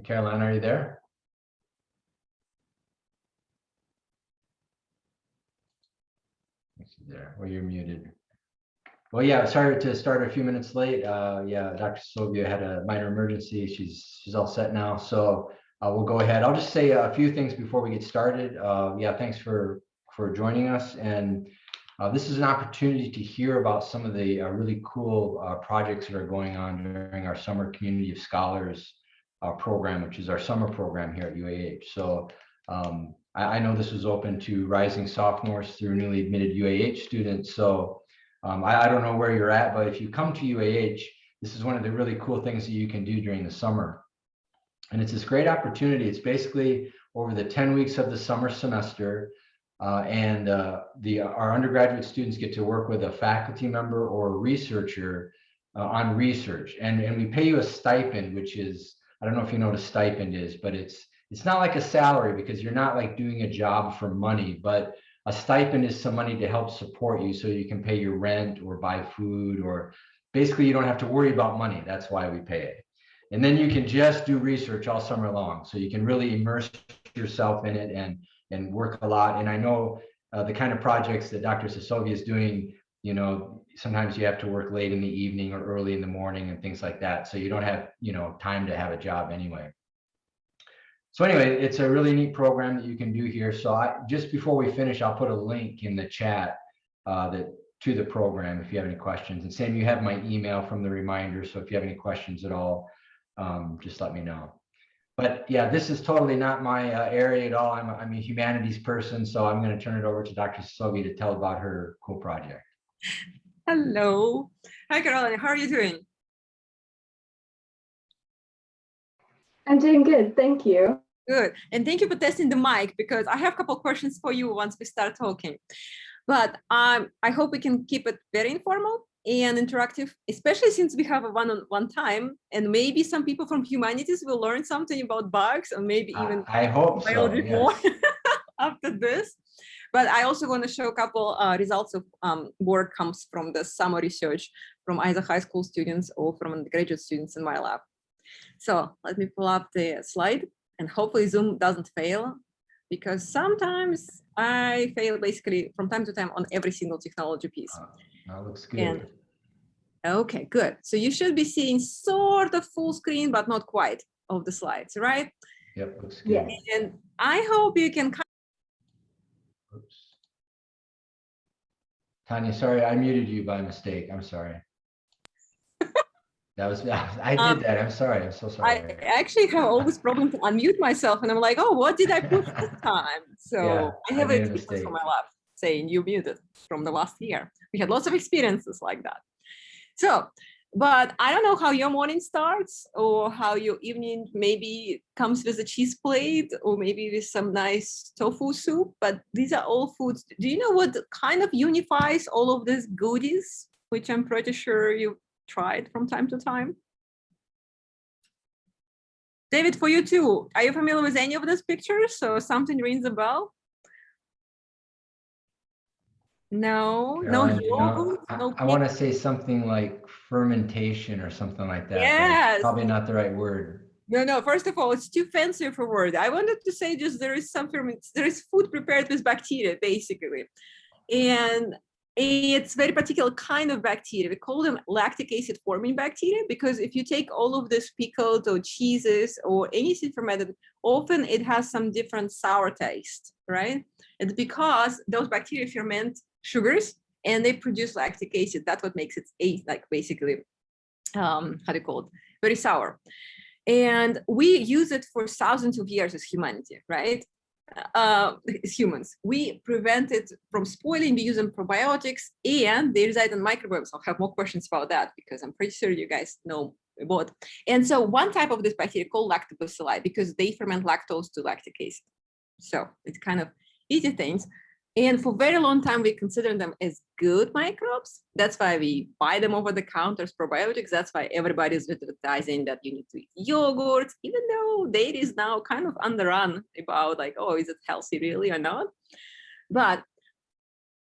Caroline, are you there? There, well, you're muted. Well, yeah, sorry to start a few minutes late. Yeah, Dr. Sylvia had a minor emergency. She's all set now, so we'll go ahead. I'll just say a few things before we get started. Yeah, thanks for joining us, and this is an opportunity to hear about some of the really cool projects that are going on during our Summer Community of Scholars program, which is our summer program here at UAH. So I know this was open to rising sophomores through newly admitted UAH students. So I don't know where you're at, but if you come to UAH, this is one of the really cool things that you can do during the summer. And it's this great opportunity. It's basically over the 10 weeks of the summer semester. Our undergraduate students get to work with a faculty member or a researcher on research. And we pay you a stipend, which is, I don't know if you know what a stipend is, but it's not like a salary because you're not like doing a job for money, but a stipend is some money to help support you so you can pay your rent or buy food, or basically you don't have to worry about money. That's why we pay it. And then you can just do research all summer long. So you can really immerse yourself in it and work a lot. And I know the kind of projects that Dr. Sosovia is doing, you know, sometimes you have to work late in the evening or early in the morning and things like that. So you don't have, you know, time to have a job anyway. So anyway, it's a really neat program that you can do here. So just before we finish, I'll put a link in the chat to the program if you have any questions. And Sam, you have my email from the reminder. So if you have any questions at all, just let me know. But yeah, this is totally not my area at all. I'm a humanities person, so I'm going to turn it over to Dr. Sylvia to tell about her cool project. Hello. Hi, Caroline. How are you doing? I'm doing good, thank you. Good, and thank you for testing the mic because I have a couple of questions for you once we start talking. But I hope we can keep it very informal and interactive, especially since we have a one-on-one time, and maybe some people from humanities will learn something about bugs, or maybe even I hope biology so, more yes. after this. But I also want to show a couple results of work comes from the summer research from either high school students or from the graduate students in my lab. So let me pull up the slide, and hopefully Zoom doesn't fail, because sometimes I fail basically from time to time on every single technology piece. That looks good. And, okay, good. So you should be seeing sort of full screen, but not quite of the slides, right? Yep, looks good. Yes. And I hope you can. Oops. Tanya, sorry, I muted you by mistake. I'm sorry. I did that. I'm sorry. I'm so sorry. I actually have always problem to unmute myself, and I'm like, oh, what did I put this time? So Yeah, I have made a it mistake. from my lab saying you muted from the last year. We had lots of experiences like that. So, but I don't know how your morning starts or how your evening maybe comes with a cheese plate or maybe with some nice tofu soup, but these are all foods. Do you know what kind of unifies all of these goodies, which I'm pretty sure you tried from time to time? David, for you too, are you familiar with any of these pictures? So something rings a bell? No, Caroline, yogurt, no I want to say something like fermentation or something like that. Yes. Probably not the right word. No, first of all, it's too fancy for word. I wanted to say just there is food prepared with bacteria, basically. And it's very particular kind of bacteria. We call them lactic acid forming bacteria, because if you take all of these pickled or cheeses or anything fermented, often it has some different sour taste, right? It's because those bacteria ferment sugars and they produce lactic acid. That's what makes it like basically, how do you call it? Very sour. And we use it for thousands of years as humanity, right? As humans, we prevent it from spoiling by using probiotics, and they reside in microbiomes. I'll have more questions about that because I'm pretty sure you guys know about. And so one type of this bacteria called lactobacilli, because they ferment lactose to lactic acid. So it's kind of easy things. And for a very long time, we consider them as good microbes. That's why we buy them over the counter as probiotics. That's why everybody's advertising that you need to eat yogurt, even though data is now kind of underrun about like, oh, is it healthy really or not? But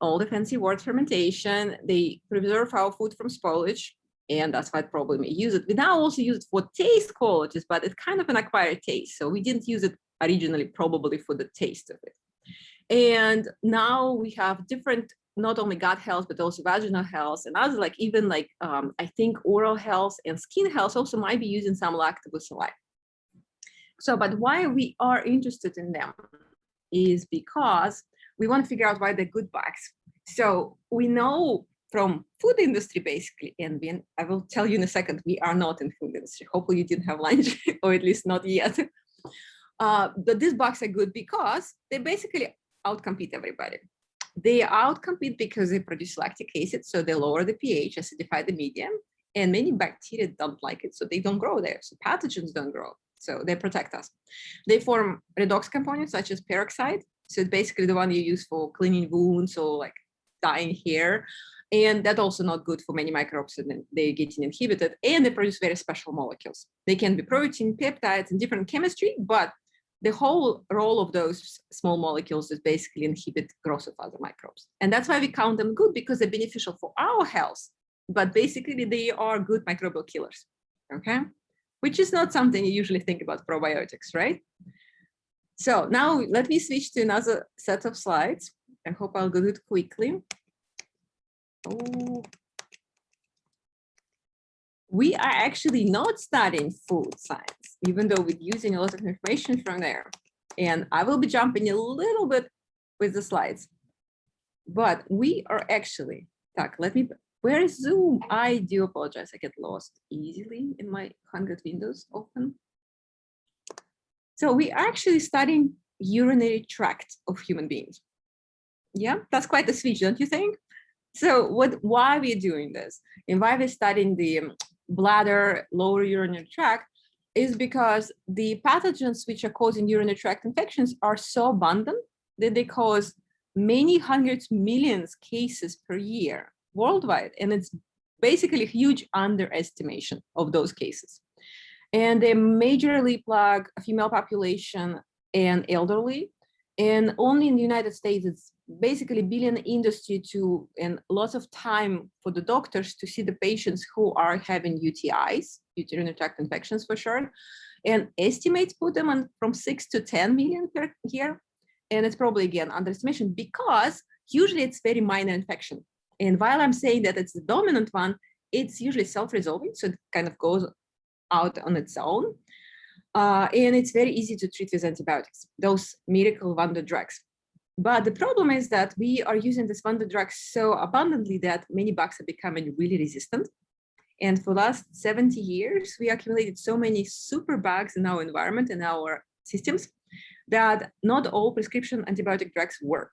all the fancy words, fermentation, they preserve our food from spoilage. And that's why probably we use it. We now also use it for taste qualities, but it's kind of an acquired taste. So we didn't use it originally probably for the taste of it. And now we have different, not only gut health, but also vaginal health and others, like even like, I think oral health and skin health also might be using some lactobacillus saliva. So, but why we are interested in them is because we want to figure out why they're good bugs. So we know from food industry, basically, and I will tell you in a second, we are not in food industry. Hopefully you didn't have lunch, or at least not yet. But these bugs are good because they basically outcompete everybody. They outcompete because they produce lactic acid, so they lower the pH, acidify the medium, and many bacteria don't like it, so they don't grow there. So pathogens don't grow, so they protect us. They form redox components such as peroxide, so it's basically the one you use for cleaning wounds or like dyeing hair, and that's also not good for many microbes, and they're getting inhibited, and they produce very special molecules. They can be protein, peptides, and different chemistry, but the whole role of those small molecules is basically inhibit growth of other microbes. And that's why we count them good, because they're beneficial for our health, but basically they are good microbial killers, okay? Which is not something you usually think about probiotics, right? So now let me switch to another set of slides. I hope I'll do it quickly. Oh. We are actually not studying food science, even though we're using a lot of information from there. And I will be jumping a little bit with the slides, but we are actually, where is Zoom? I do apologize, I get lost easily in my 100 windows open. So we are actually studying urinary tract of human beings. Yeah, that's quite a switch, don't you think? So why we're doing this and why we're studying the bladder, lower urinary tract is because the pathogens which are causing urinary tract infections are so abundant that they cause many hundreds millions cases per year worldwide. And it's basically a huge underestimation of those cases. And they majorly plague a female population and elderly. And only in the United States, it's basically billion industry and lots of time for the doctors to see the patients who are having UTIs, urinary tract infections for sure. And estimates put them on from 6 to 10 million per year. And it's probably, again, underestimation because usually it's very minor infection. And while I'm saying that it's the dominant one, it's usually self-resolving. So it kind of goes out on its own. And it's very easy to treat with antibiotics, those miracle wonder drugs. But the problem is that we are using this wonder drugs so abundantly that many bugs are becoming really resistant. And for the last 70 years, we accumulated so many super bugs in our environment and our systems that not all prescription antibiotic drugs work.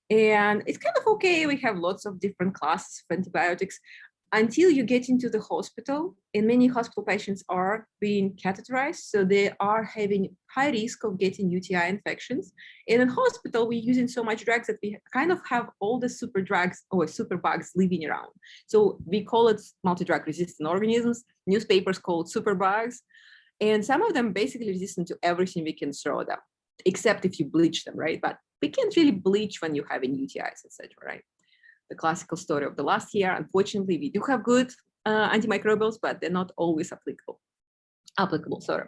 And it's kind of okay. We have lots of different classes of antibiotics until you get into the hospital, and many hospital patients are being catheterized, so they are having high risk of getting UTI infections. And in hospital, we're using so much drugs that we kind of have all the super drugs or super bugs living around. So we call it multidrug resistant organisms. Newspapers call it super bugs. And some of them basically resistant to everything we can throw them, except if you bleach them, right? But we can't really bleach when you're having UTIs, etc., right? The classical story of the last year. Unfortunately, we do have good antimicrobials, but they're not always applicable, sorry.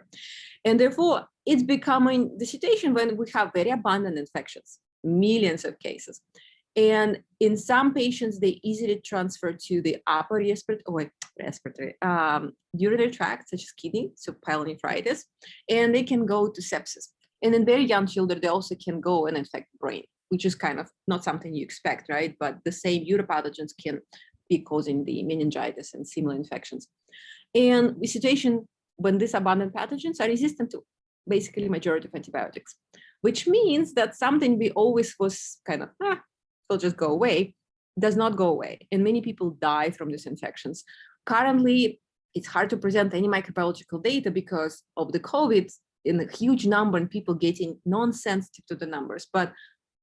And therefore, it's becoming the situation when we have very abundant infections, millions of cases. And in some patients, they easily transfer to the upper respiratory, urinary tract, such as kidney, so pyelonephritis, and they can go to sepsis. And in very young children, they also can go and infect the brain, which is kind of not something you expect, right? But the same uropathogens can be causing the meningitis and similar infections. And the situation when these abundant pathogens are resistant to basically majority of antibiotics, which means that something we always was kind of, will just go away, does not go away. And many people die from these infections. Currently, it's hard to present any microbiological data because of the COVID in a huge number and people getting non-sensitive to the numbers. But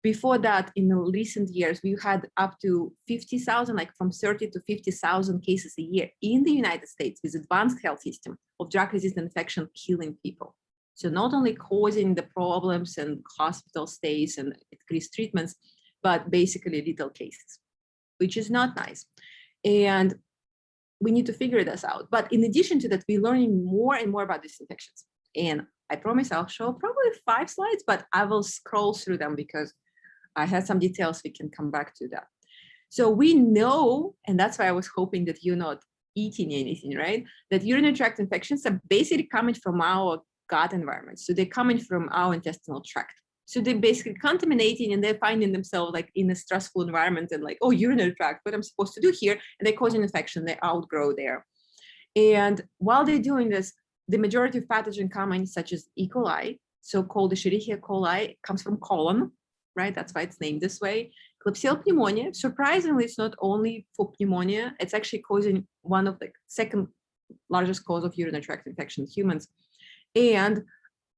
before that, in the recent years, we had up to 50,000, like from 30 to 50,000 cases a year in the United States with advanced health system of drug-resistant infection killing people. So not only causing the problems and hospital stays and increased treatments, but basically lethal cases, which is not nice. And we need to figure this out. But in addition to that, we're learning more and more about these infections. And I promise I'll show probably 5 slides, but I will scroll through them because I had some details. We can come back to that. So we know, and that's why I was hoping that you're not eating anything, right? That urinary tract infections are basically coming from our gut environment. So they're coming from our intestinal tract. So they're basically contaminating and they're finding themselves like in a stressful environment and like, oh, urinary tract, what I'm supposed to do here? And they cause an infection, they outgrow there. And while they're doing this, the majority of pathogen coming, such as E. coli, so-called Escherichia coli, comes from colon, right? That's why it's named this way. Klebsiella pneumonia, surprisingly, it's not only for pneumonia, it's actually causing one of the second largest cause of urinary tract infection in humans. And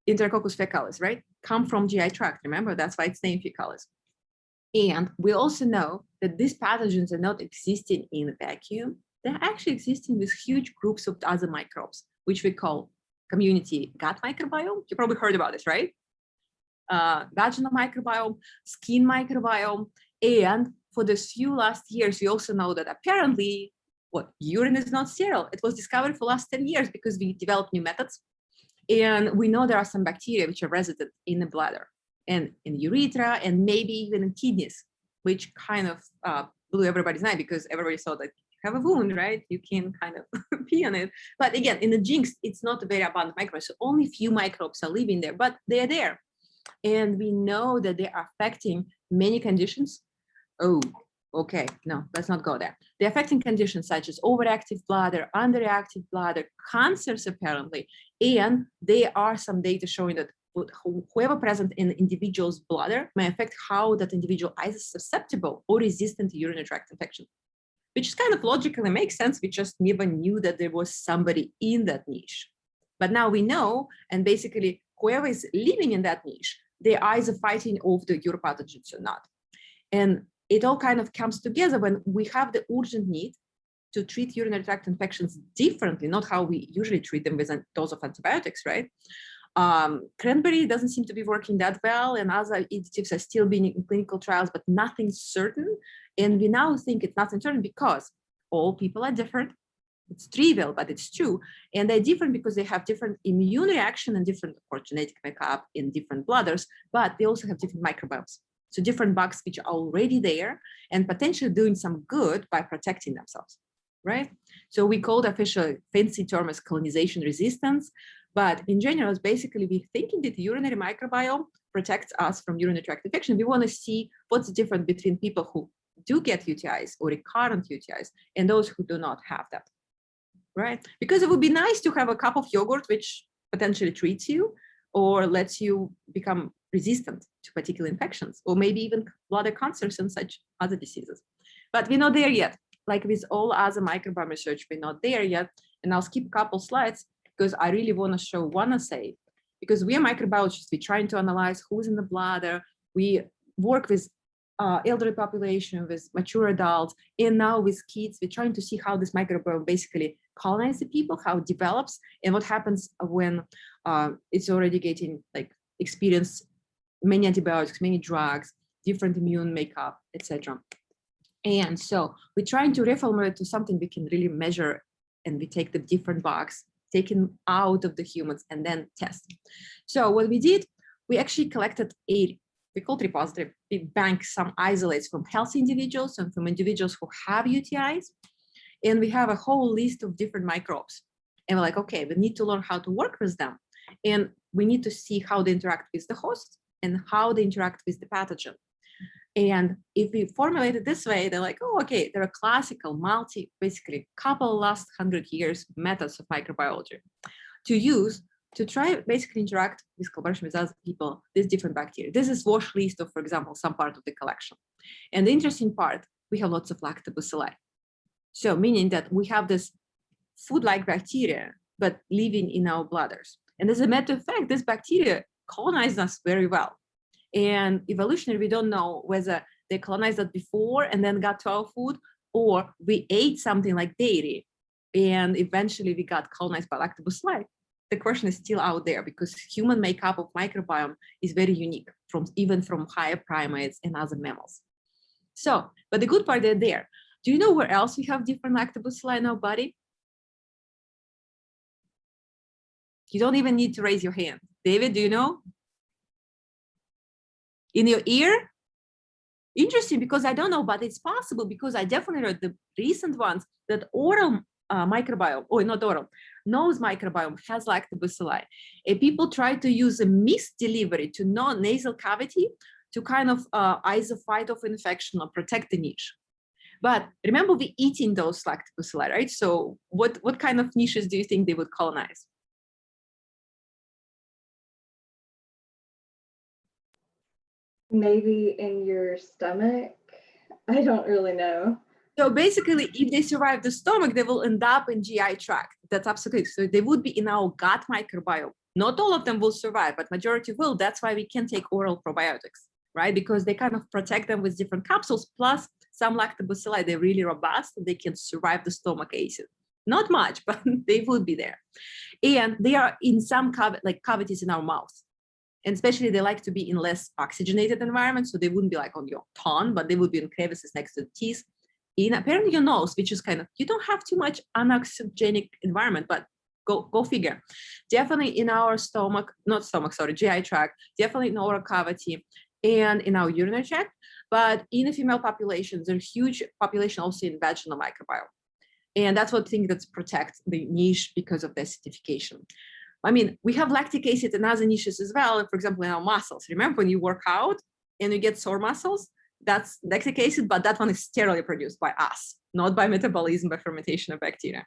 Enterococcus fecalis, right? Come from GI tract, remember? That's why it's named fecalis. And we also know that these pathogens are not existing in a vacuum. They're actually existing with huge groups of other microbes, which we call community gut microbiome. You probably heard about this, right? Vaginal microbiome, skin microbiome. And for this few last years, we also know that apparently, urine is not sterile. It was discovered for the last 10 years because we developed new methods. And we know there are some bacteria which are resident in the bladder and in urethra and maybe even in kidneys, which kind of blew everybody's mind because everybody thought that you have a wound, right? You can kind of pee on it. But again, in the jinx, it's not a very abundant microbe. So only few microbes are living there, but they're there. And we know that they are affecting many conditions. Oh, okay, no, let's not go there. They're affecting conditions such as overactive bladder, underactive bladder, cancers apparently, and there are some data showing that whoever present in the individual's bladder may affect how that individual is susceptible or resistant to urinary tract infection, which is kind of logical and makes sense. We just never knew that there was somebody in that niche. But now we know, and basically whoever is living in that niche, they're either fighting off the uropathogens or not. And it all kind of comes together when we have the urgent need to treat urinary tract infections differently, not how we usually treat them with a dose of antibiotics, right? Cranberry doesn't seem to be working that well, and other additives are still being in clinical trials, but nothing certain. And we now think it's nothing certain because all people are different. It's trivial, but it's true. And they're different because they have different immune reaction and different, of course, genetic makeup in different bladders, but they also have different microbiomes. So different bugs which are already there and potentially doing some good by protecting themselves, right? So we call the official fancy term as colonization resistance, but in general, it's basically we thinking that the urinary microbiome protects us from urinary tract infection. We want to see what's the difference between people who do get UTIs or recurrent UTIs and those who do not have that, right? Because it would be nice to have a cup of yogurt which potentially treats you or lets you become resistant to particular infections, or maybe even bladder cancers and such other diseases. But we're not there yet. Like with all other microbiome research, we're not there yet. And I'll skip a couple slides because I really want to show one assay. Because we are microbiologists, we're trying to analyze who's in the bladder. We work with elderly population, with mature adults, and now with kids. We're trying to see how this microbiome basically colonizes the people, how it develops, and what happens when it's already getting like experience many antibiotics, many drugs, different immune makeup, etc. And so we're trying to reformulate to something we can really measure, and we take the different bugs, taken out of the humans, and then test. So what we did, we actually collected we called repository. We bank some isolates from healthy individuals and from individuals who have UTIs. And we have a whole list of different microbes. And we're like, okay, we need to learn how to work with them. And we need to see how they interact with the host and how they interact with the pathogen. And if we formulate it this way, they're like, oh, okay, there are classical basically couple last 100 years methods of microbiology to use to try basically interact with collaboration with other people, these different bacteria. This is wash list of, for example, some part of the collection. And the interesting part, we have lots of lactobacilli. So meaning that we have this food-like bacteria, but living in our bladders. And as a matter of fact, this bacteria colonized us very well. And evolutionary, we don't know whether they colonized us before and then got to our food, or we ate something like dairy and eventually we got colonized by lactobacilli. The question is still out there because human makeup of microbiome is very unique even from higher primates and other mammals. So, but the good part, they're there. Do you know where else we have different lactobacilli in our body? You don't even need to raise your hand. David, do you know? In your ear? Interesting, because I don't know, but it's possible, because I definitely read the recent ones that oral microbiome, or not oral, nose microbiome has lactobacilli. And people try to use a mixed delivery to non-nasal cavity to kind of either fight off infection or protect the niche. But remember, we're eating those lactobacilli, right? So what kind of niches do you think they would colonize? Maybe in your stomach. I don't really know. So basically, if they survive the stomach, they will end up in GI tract. That's absolutely. So they would be in our gut microbiome. Not all of them will survive, but majority will. That's why we can take oral probiotics, right? Because they kind of protect them with different capsules. Plus, some lactobacilli, they're really robust and they can survive the stomach acid. Not much, but they would be there. And they are in some cavities in our mouth. And especially they like to be in less oxygenated environments. So they wouldn't be like on your tongue, but they would be in crevices next to the teeth. In apparently your nose, which is kind of, you don't have too much unoxygenic environment, but go figure. Definitely in our stomach, not stomach, sorry, GI tract, definitely in oral cavity and in our urinary tract. But in the female populations, there's a huge population also in vaginal microbiome. And that's what thing that protects the niche because of the acidification. I mean, we have lactic acid in other niches as well. For example, in our muscles. Remember when you work out and you get sore muscles? That's lactic acid, but that one is sterilely produced by us, not by metabolism, by fermentation of bacteria.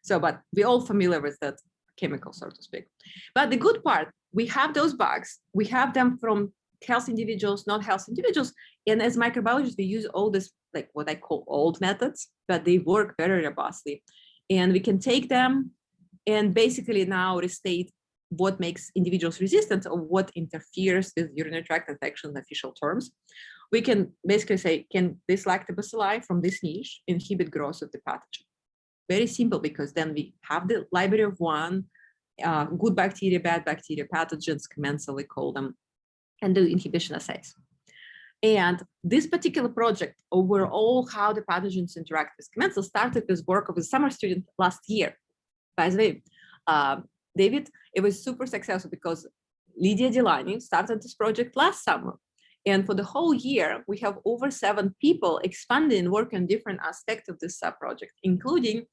So, but we're all familiar with that chemical, so to speak. But the good part, we have those bugs. We have them from healthy individuals, not healthy individuals. And as microbiologists, we use all this, like what I call old methods, but they work very robustly. And we can take them and basically now restate what makes individuals resistant or what interferes with urinary tract infection in official terms. We can basically say, can this lactobacilli from this niche inhibit growth of the pathogen? Very simple, because then we have the library of one, good bacteria, bad bacteria, pathogens, commensally call them, and do inhibition assays. And this particular project, overall, how the pathogens interact with commensal, started with work of a summer student last year. By the way, David, it was super successful because Lydia Delani started this project last summer. And for the whole year, we have over 7 people expanding and working on different aspects of this project, including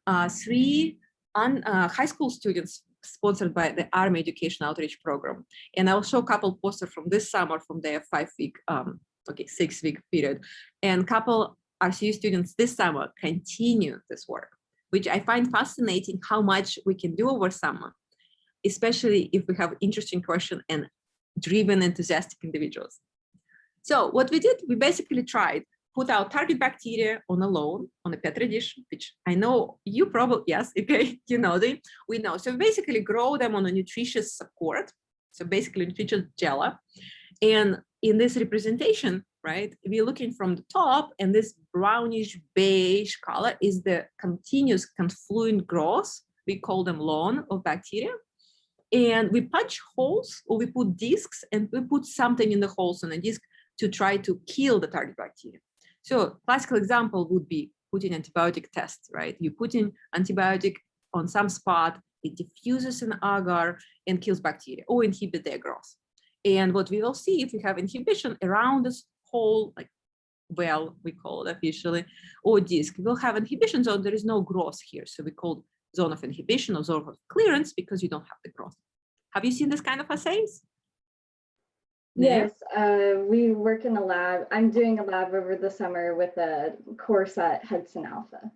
3 high school students sponsored by the Army Education Outreach Program. And I'll show a couple posters from this summer from their 6-week period. And a couple RCU students this summer continue this work, which I find fascinating how much we can do over summer, especially if we have interesting questions and driven, enthusiastic individuals. So what we did, we basically tried put our target bacteria on alone on a Petri dish, which I know you probably, yes, okay, you know them, we know. So we basically grow them on a nutritious support, so basically nutritious gel. And in this representation, right, we're looking from the top, and this brownish beige color is the continuous confluent growth. We call them lawn of bacteria. And we punch holes, or we put discs, and we put something in the holes on a disc to try to kill the target bacteria. So classical example would be putting antibiotic tests, right? You put in antibiotic on some spot, it diffuses an agar and kills bacteria or inhibit their growth. And what we will see if we have inhibition around this whole, like, well, we call it officially, or disc, we'll have inhibition zone. There is no growth here. So we call zone of inhibition or zone of clearance because you don't have the growth. Have you seen this kind of assays? Yes, we work in a lab. I'm doing a lab over the summer with a course at Hudson Alpha.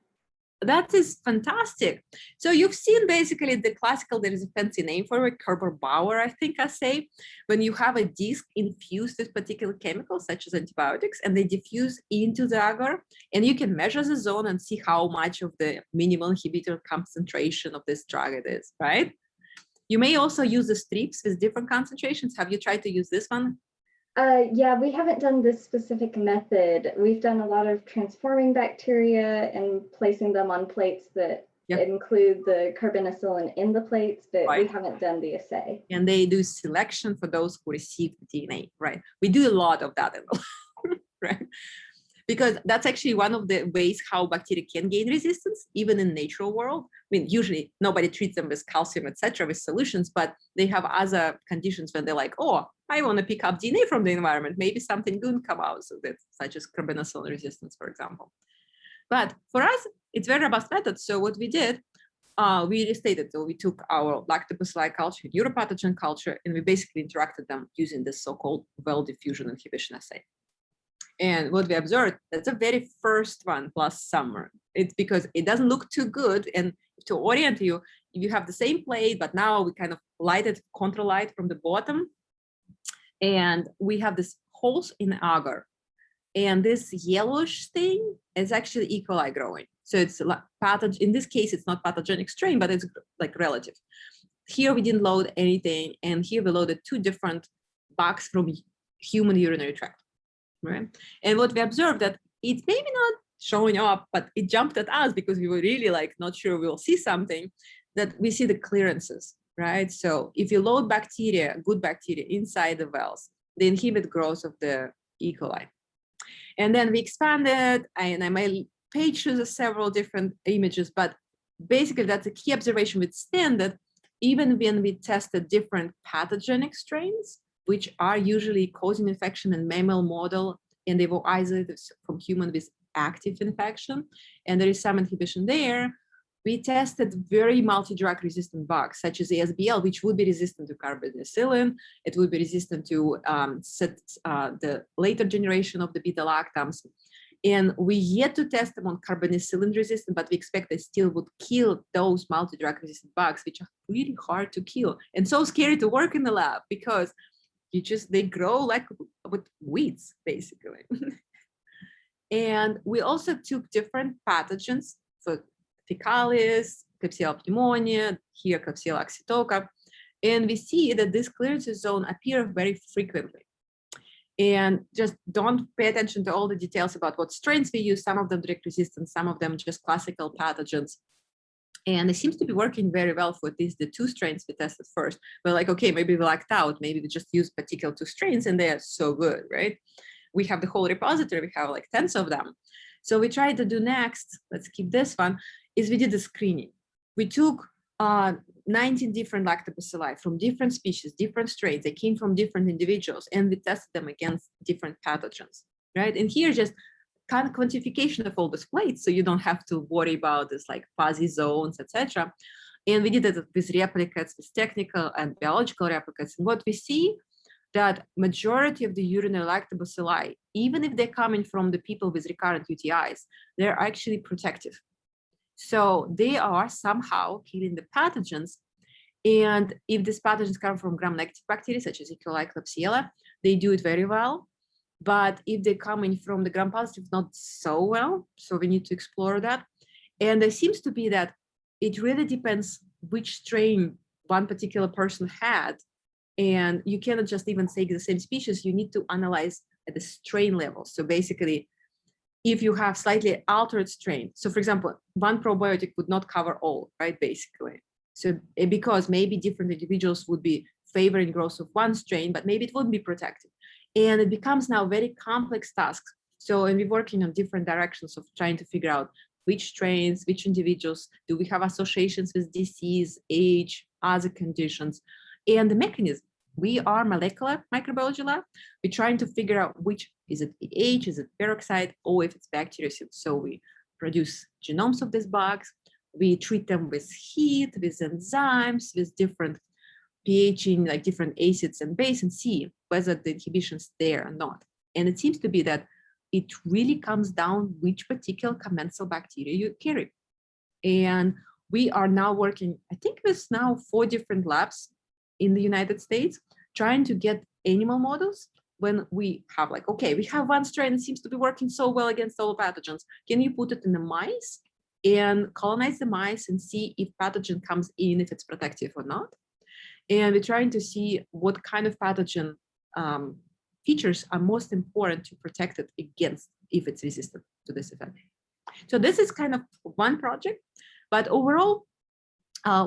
That is fantastic. So you've seen basically the classical, there is a fancy name for it, Kerber-Bauer, I think I say, when you have a disc infused with particular chemicals such as antibiotics, and they diffuse into the agar, and you can measure the zone and see how much of the minimal inhibitor concentration of this drug it is, right? You may also use the strips with different concentrations. Have you tried to use this one? Yeah, we haven't done this specific method. We've done a lot of transforming bacteria and placing them on plates that include the carbonicillin in the plates, but we haven't done the assay. And they do selection for those who receive the DNA, right? We do a lot of that, right? because that's actually one of the ways how bacteria can gain resistance, even in natural world. I mean, usually nobody treats them with calcium, etc., with solutions, but they have other conditions when they're like, oh, I want to pick up DNA from the environment. Maybe something good come out, so that, such as carbonicillin resistance, for example. But for us, it's very robust method. So what we did, we restated, so we took our lactobacilli culture, neuropathogen culture, and we basically interacted them using this so-called well diffusion inhibition assay. And what we observed, that's the very first one last summer. It's because it doesn't look too good. And to orient you, you have the same plate, but now we kind of lighted control light from the bottom. And we have this holes in agar. And this yellowish thing is actually E. coli growing. So it's pathogen. In this case, it's not pathogenic strain, but it's like relative. Here we didn't load anything. And here we loaded 2 different bugs from human urinary tract. Right. And what we observed that it's maybe not showing up, but it jumped at us because we were really like not sure we'll see something, that we see the clearances, right? So if you load bacteria, good bacteria inside the wells, they inhibit growth of the E. coli. And then we expanded, and my page shows several different images, but basically that's a key observation with STEM, that even when we tested different pathogenic strains, which are usually causing infection in mammal model, and they were isolated from human with active infection, and there is some inhibition there. We tested very multi-drug resistant bugs, such as ASBL, which would be resistant to carbonicillin. It would be resistant to the later generation of the beta-lactams. And we yet to test them on carbonicillin resistant, but we expect they still would kill those multi-drug resistant bugs, which are really hard to kill and so scary to work in the lab because they grow like with weeds, basically. And we also took different pathogens for Fecalis, Klebsiella pneumonia, here Klebsiella acetoca, and we see that this clearance zone appear very frequently. And just don't pay attention to all the details about what strains we use. Some of them direct resistant, some of them just classical pathogens. And it seems to be working very well for these, the 2 strains we tested first. We're like, okay, maybe we lucked out. Maybe we just use particular 2 strains and they are so good, right? We have the whole repository. We have like tens of them. So we tried to do next, let's keep this one, is we did the screening. We took 19 different lactobacilli from different species, different strains. They came from different individuals, and we tested them against different pathogens, right? And here just kind of quantification of all the plates, so you don't have to worry about this like fuzzy zones, etc. And we did it with replicates, with technical and biological replicates. And what we see that majority of the urinary lactobacilli, even if they're coming from the people with recurrent UTIs, they're actually protective. So they are somehow killing the pathogens. And if these pathogens come from gram-negative bacteria, such as E. coli, Klebsiella, they do it very well. But if they're coming from the gram-positive, not so well. So we need to explore that. And there seems to be that it really depends which strain one particular person had. And you cannot just even take the same species. You need to analyze at the strain level. So basically, if you have slightly altered strain, so for example, one probiotic would not cover all, right, basically. So because maybe different individuals would be favoring growth of one strain, but maybe it wouldn't be protected. And it becomes now very complex tasks. So, and we're working on different directions of trying to figure out which strains, which individuals, do we have associations with disease, age, other conditions, and the mechanism. We are molecular microbiology lab. We're trying to figure out which, is it pH, is it peroxide, or if it's bactericid. So we produce genomes of these bugs. We treat them with heat, with enzymes, with different pHing, like different acids and base, and see whether the inhibition's there or not. And it seems to be that it really comes down which particular commensal bacteria you carry. And we are now working, I think with now 4 different labs in the United States, trying to get animal models when we have like, okay, we have one strain that seems to be working so well against all pathogens. Can you put it in the mice and colonize the mice and see if pathogen comes in, if it's protective or not? And we're trying to see what kind of pathogen features are most important to protect it against if it's resistant to this event. So this is kind of one project, but overall,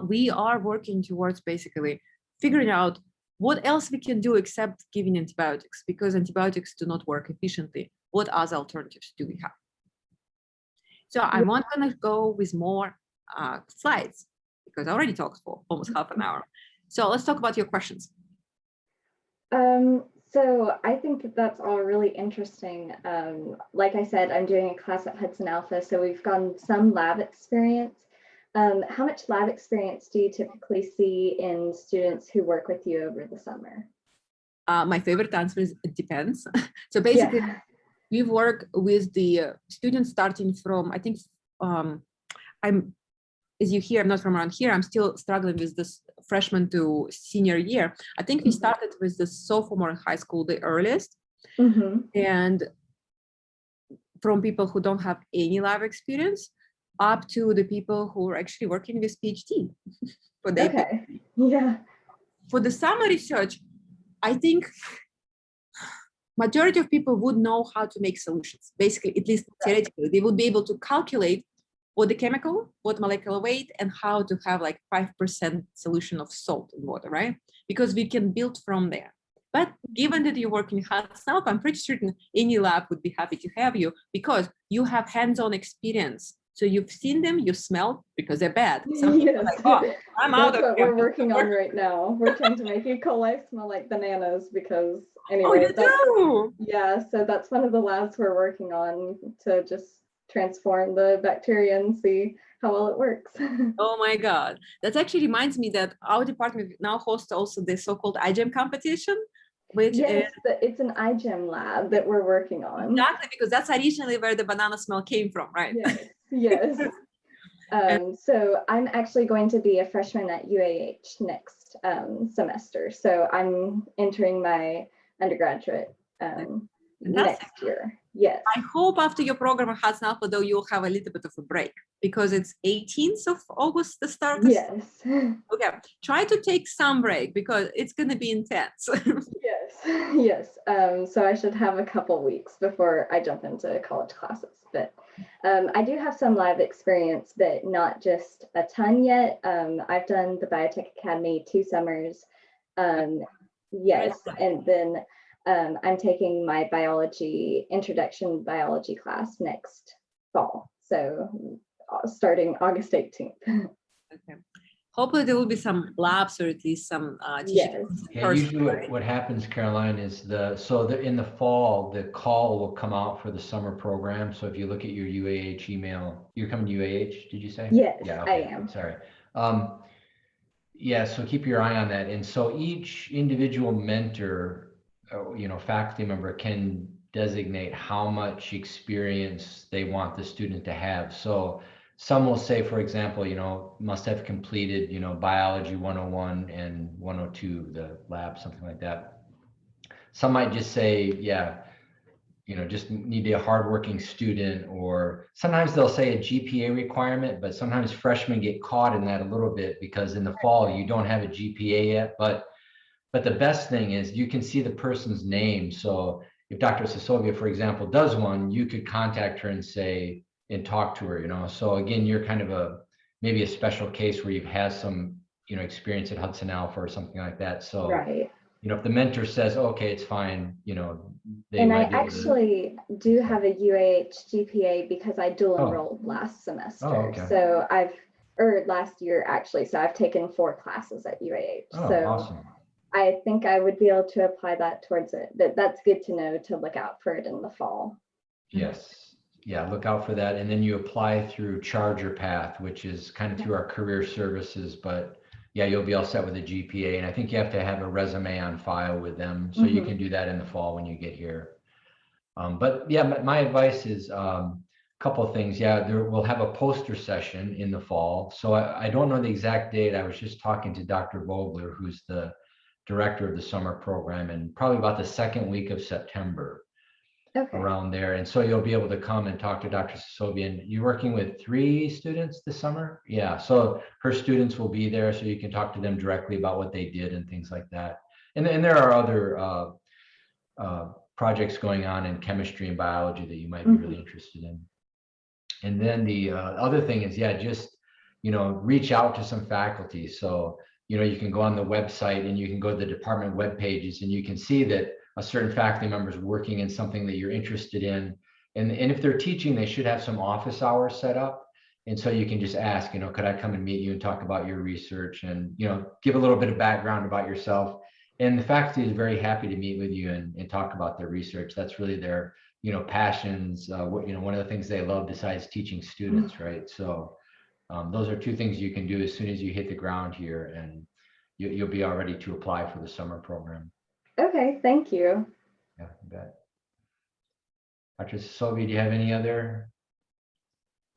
we are working towards basically figuring out what else we can do except giving antibiotics, because antibiotics do not work efficiently. what other alternatives do we have? So I'm not going to go with more slides because I already talked for almost half an hour. So let's talk about your questions. So I think that that's all really interesting. Like I said, I'm doing a class at Hudson Alpha, so we've gotten some lab experience. How much lab experience do you typically see in students who work with you over the summer? My favorite answer is it depends. So basically, we work with the students starting from, I think, as you hear, I'm not from around here, I'm still struggling with this freshman to senior year. I think we started with the sophomore in high school, the earliest. And from people who don't have any lab experience up to the people who are actually working with PhD. For the summer research, I think majority of people would know how to make solutions. Basically, at least theoretically, they would be able to calculate what the chemical, what molecular weight, and how to have like 5% solution of salt in water, right? Because we can build from there. But given that you work in Hudson Alpha, I'm pretty certain any lab would be happy to have you because you have hands-on experience. So you've seen them, you smell, because they're bad. Some people are like, oh, I'm out of here. That's what we're working on right now. We're trying to make E. coli smell like bananas because anyway. Oh, you do? Yeah, so that's one of the labs we're working on to just transform the bacteria and see how well it works. Oh my God. That actually reminds me that our department now hosts also the so-called iGEM competition, which is it's an iGEM lab that we're working on. Exactly, because that's originally where the banana smell came from, right? Yes. So I'm actually going to be a freshman at UAH next semester. So I'm entering my undergraduate next year. Yes. I hope after your program at Hudson Alpha, though, you'll have a little bit of a break because it's 18th of August, the start. Yes. Okay. Try to take some break because it's going to be intense. Yes. So I should have a couple weeks before I jump into college classes. But I do have some lab experience, but not just a ton yet. I've done the Biotech Academy 2 summers. Yes. And then I'm taking my introduction biology class next fall. So starting August 18th. Okay. Hopefully there will be some labs or at least some usually what happens, Caroline, is in the fall, the call will come out for the summer program. So if you look at your UAH email, you're coming to UAH, did you say? Yes, yeah, okay. I am. Sorry. So keep your eye on that. And so each individual mentor, faculty member can designate how much experience they want the student to have. So some will say, for example, must have completed, biology 101 and 102, the lab, something like that. Some might just say, just need to be a hardworking student, or sometimes they'll say a GPA requirement, but sometimes freshmen get caught in that a little bit because in the fall you don't have a GPA yet. But the best thing is you can see the person's name. So if Dr. Sosovia, for example, does one, you could contact her and say, and talk to her, So again, you're kind of maybe a special case where you've had some, experience at Hudson Alpha or something like that. So, right. If the mentor says, okay, it's fine, they and I actually do have a UAH GPA because I dual enrolled last semester. Oh, okay. So last year actually. So I've taken 4 classes at UAH. Oh, so awesome. I think I would be able to apply that towards it. That's good to know to look out for it in the fall. Yes. Yeah, look out for that. And then you apply through Charger Path, which is kind of through our career services. But yeah, you'll be all set with a GPA. And I think you have to have a resume on file with them. So you can do that in the fall when you get here. But yeah, my advice is a couple of things. Yeah, we'll have a poster session in the fall. So I don't know the exact date. I was just talking to Dr. Vogler, who's the director of the summer program, and probably about the 2nd week of September. Okay. Around there. And so you'll be able to come and talk to Dr. Sosovian. You're working with 3 students this summer? Yeah, so her students will be there so you can talk to them directly about what they did and things like that. And there are other projects going on in chemistry and biology that you might be really interested in. And then the other thing is, just, reach out to some faculty. So, you can go on the website and you can go to the department web pages and you can see that a certain faculty member is working in something that you're interested in. And if they're teaching, they should have some office hours set up. And so you can just ask, could I come and meet you and talk about your research and, give a little bit of background about yourself. And the faculty is very happy to meet with you and talk about their research. That's really their, passions, one of the things they love besides teaching students, right? So those are two things you can do as soon as you hit the ground here, and you'll be all ready to apply for the summer program. Okay, thank you. Yeah, you bet. Dr. Sobi, do you have any other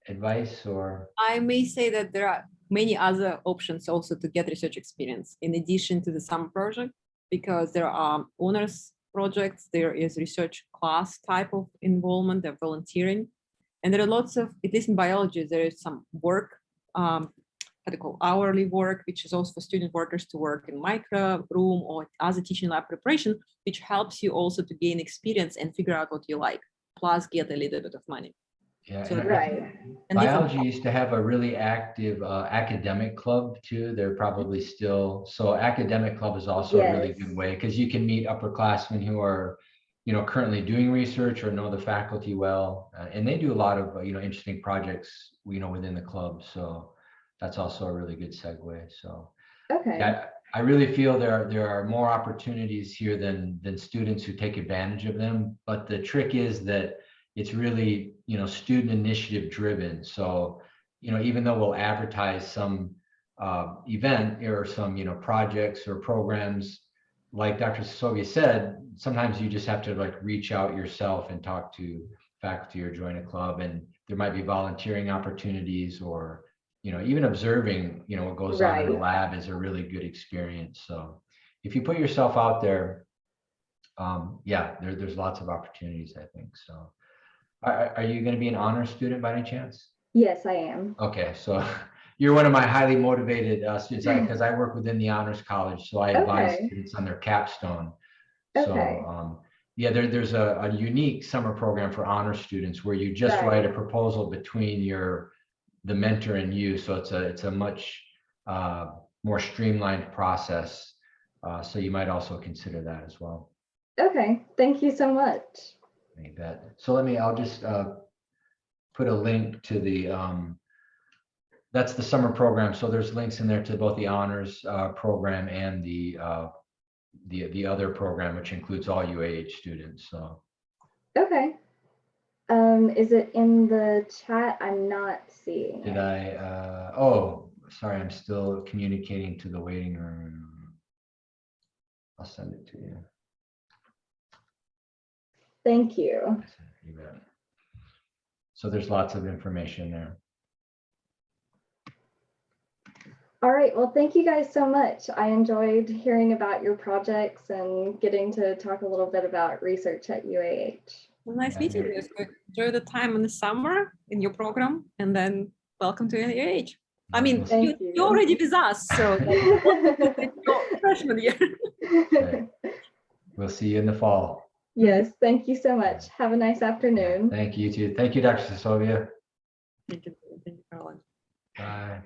advice or? I may say that there are many other options also to get research experience in addition to the summer project, because there are honors projects, there is research class type of involvement, they're volunteering. And there are lots of, at least in biology, there is some work, what they call hourly work, which is also for student workers to work in microbiome or other teaching lab preparation, which helps you also to gain experience and figure out what you like, plus get a little bit of money. Yeah, So Right. biology used to have a really active academic club too. They're probably still, so academic club is also a really good way, because you can meet upperclassmen who are, currently doing research or know the faculty well, and they do a lot of, interesting projects, within the club. So that's also a really good segue. So Okay. yeah, I really feel there are more opportunities here than students who take advantage of them. But the trick is that it's really, student initiative driven. So, even though we'll advertise some event or some, projects or programs, like Dr. Sovia said, sometimes you just have to like reach out yourself and talk to faculty or join a club, and there might be volunteering opportunities, or, even observing, what goes on in the lab is a really good experience. So if you put yourself out there, yeah, there's lots of opportunities, I think. So are you going to be an honor student by any chance? Yes, I am. Okay, so you're one of my highly motivated students, because I work within the Honors College, so I advise students on their capstone. So yeah, there's a unique summer program for honor students where you just write a proposal between the mentor and you. So it's a much more streamlined process. So you might also consider that as well. Okay, thank you so much. You bet. So I'll just put a link to the, that's the summer program. So there's links in there to both the honors program and the other program, which includes all UAH students. So. Okay. Is it in the chat? I'm not seeing. Did I, oh, sorry, I'm still communicating to the waiting room. I'll send it to you. Thank you. You bet. So there's lots of information there. All right, well, thank you guys so much. I enjoyed hearing about your projects and getting to talk a little bit about research at UAH. Well, nice meeting you. Enjoy the time in the summer in your program, and then welcome to UAH. I mean, you're already with us, so your freshman year. Okay. We'll see you in the fall. Yes, thank you so much. Have a nice afternoon. Thank you too. Thank you, Dr. Sosovia. Thank you, Caroline. Bye.